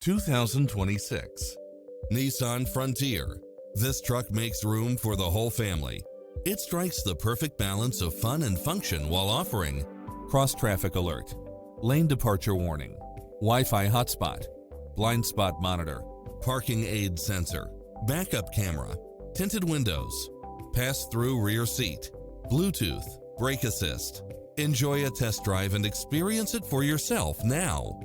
2026 Nissan Frontier. This truck makes room for the whole family. It strikes the perfect balance of fun and function while offering cross-traffic alert, lane departure warning, Wi-Fi hotspot, blind spot monitor, parking aid sensor, backup camera, tinted windows, pass-through rear seat, Bluetooth, brake assist. Enjoy a test drive and experience it for yourself now.